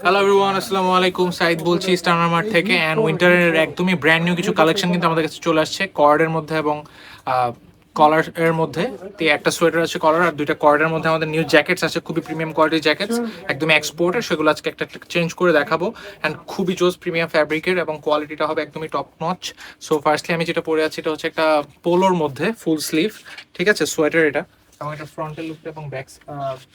Hello everyone, আসসালামু আলাইকুম। সাইদ বলছি স্টারমার মার্ট থেকে। অ্যান্ড উইন্টারের একদমই ব্র্যান্ড নিউ কিছু কালেকশন কিন্তু আমাদের কাছে চলে আসছে কর্ডের মধ্যে এবং কলার এর মধ্যে। তো একটা সোয়েটার আছে কলার আর দুইটা কর্ডের মধ্যে আমাদের নিউ জ্যাকেটস আছে, খুবই প্রিমিয়াম কোয়ালিটির জ্যাকেটস, একদমই এক্সপোর্টের। সেগুলো আজকে একটা চেঞ্জ করে দেখাবো। অ্যান্ড খুবই জোস প্রিমিয়াম ফ্যাব্রিকের এবং কোয়ালিটিটা হবে একদমই টপ নচ। সো ফার্স্টলি আমি যেটা পরে আছি এটা হচ্ছে একটা পোলোর মধ্যে ফুল স্লিভ, ঠিক আছে, সোয়েটার এটা। এবং এটা ফ্রন্টের লুকটা এবং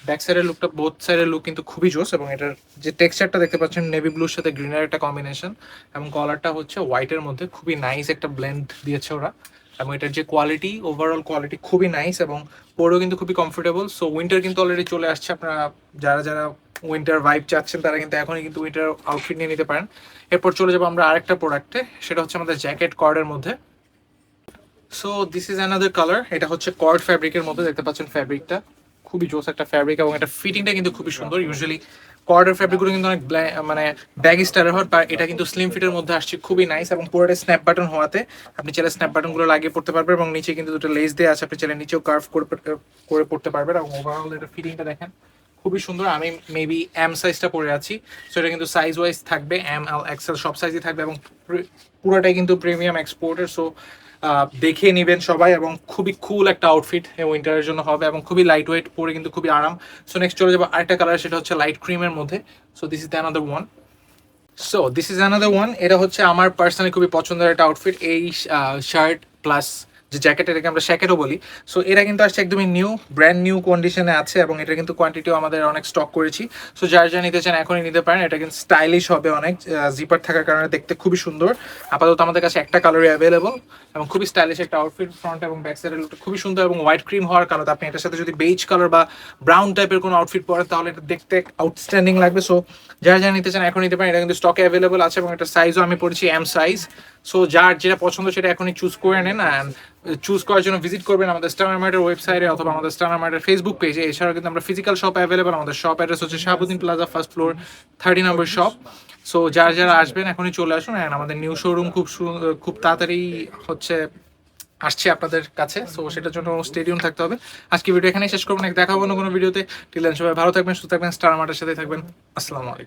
ব্যাক সাইডের লুকটা, বোথ সাইডের লুক কিন্তু খুবই জোস। এবং এটার যে টেক্সচারটা দেখতে পাচ্ছেন নেভি ব্লুর সাথে গ্রিনের একটা কম্বিনেশন, এবং কলারটা হচ্ছে হোয়াইটের মধ্যে, খুবই নাইস একটা ব্লেন্ড দিয়েছে ওরা। এবং এটার যে কোয়ালিটি, ওভারঅল কোয়ালিটি খুবই নাইস এবং পরেও কিন্তু খুবই কমফোর্টেবল। সো উইন্টার কিন্তু অলরেডি চলে আসছে। আপনারা যারা যারা উইন্টার ভাইব চাচ্ছেন তারা কিন্তু এখনই কিন্তু উইন্টার আউটফিট নিয়ে নিতে পারেন। এরপর চলে যাবো আমরা আরেকটা প্রোডাক্টে, সেটা হচ্ছে আমাদের জ্যাকেট কর্ডের মধ্যে। So this is another colour. এটা হচ্ছে কর্ড ফ্যাব্রিকের মধ্যে, দেখতে পাচ্ছেন ফ্যাব্রিকটা খুবই জোস একটা ফ্যাব্রিক এবং এটা ফিটিংটা কিন্তু খুবই সুন্দর। ইউজুয়ালি কর্ডের ফ্যাব্রিকগুলো কিন্তু অনেক মানে ব্যাগি স্টাইলের হয়, বা এটা কিন্তু স্লিম ফিটের মধ্যে আসছে, খুবই নাইস। এবং পুরোটা স্ন্যাপ বাটন হওয়াতে আপনি চাইলে স্ন্যাপ বাটনগুলো লাগিয়ে পড়তে পারবেন এবং নিচে কিন্তু দুটো লেস দেওয়া আছে, আপনি চাইলে নিচেও কার্ভ করে পড়তে পারবেন। এবং ওভারঅল এটা ফিটিংটা দেখেন খুবই সুন্দর। আমি মেবি এম সাইজটা পরে আছি, সো এটা কিন্তু সাইজ ওয়াইজ থাকবে, এম এল এক্সেল সব সাইজই থাকবে এবং পুরোটাই কিন্তু প্রিমিয়াম এক্সপোর্টের। সো দেখে নেবেন সবাই এবং খুবই কুল একটা আউটফিট উইন্টারের জন্য হবে এবং খুবই লাইট ওয়েট, পরে কিন্তু খুবই আরাম। সো নেক্সট চলে যাবো আরেকটা কালার, সেটা হচ্ছে লাইট ক্রিমের মধ্যে। So this is the another one. এটা হচ্ছে আমার পার্সোনালি খুবই পছন্দের একটা আউটফিট। এই শার্ট প্লাস যে জ্যাকেট, এটাকে আমরা শ্যাকেটও বলি। সো এটা কিন্তু আসছে একদমই নিউ, ব্র্যান্ড নিউ কন্ডিশনে আছে এবং এটা কিন্তু কোয়ান্টিটিও আমাদের অনেক স্টক করেছি। সো যার যা নিতে চান এখনই নিতে পারেন। এটা কিন্তু স্টাইলিশ হবে অনেক, জিপার থাকার কারণে দেখতে খুবই সুন্দর। আপাতত আমাদের কাছে একটা কালারই অ্যাভেলেবল এবং খুবই স্টাইলিশ একটা আউটফিট। ফ্রন্ট এবং ব্যাক সাইডের লুকটা খুবই সুন্দর এবং হোয়াইট ক্রিম হওয়ার কারণে আপনি এটার সাথে যদি বেজ কালার বা ব্রাউন টাইপের কোনো আউটফিট পরেন তাহলে এটা দেখতে আউটস্ট্যান্ডিং লাগবে। সো যারা যারা নিতে চান এখন নিতে পারেন। এটা কিন্তু স্টকে অ্যাভেলেবল আছে এবং এটা সাইজও আমি পড়েছি এম সাইজ। সো যার যেটা পছন্দ সেটা এখনই চুজ করে নেন। অ্যান্ড চুজ করার জন্য ভিজিট করবেন আমাদের স্টার মার্টের ওয়েবসাইটে অথবা আমাদের স্টার মার্টের ফেসবুক পেজে। এছাড়াও কিন্তু আমরা ফিজিক্যাল শপ অ্যাভেলেবল। আমাদের শপ অ্যাড্রেস হচ্ছে শাহাবুদ্দিন প্লাজা, ফার্স্ট ফ্লোর, 30 নম্বর শপ। সো যারা যারা আসবেন এখনই চলে আসুন। অ্যান্ড আমাদের নিউ শোরুম খুব তাড়াতাড়ি হচ্ছে আসছে আপনাদের কাছে। সো সেটার জন্য স্টেডিয়াম থাকতে হবে। আজকে ভিডিও এখানেই শেষ করবেন, দেখাবো না কোনো ভিডিওতে। টিলেন সবাই ভালো থাকবেন, সুস্থ থাকবেন, স্টার মার্টের সাথে থাকবেন। আসসালামু আলাইকুম।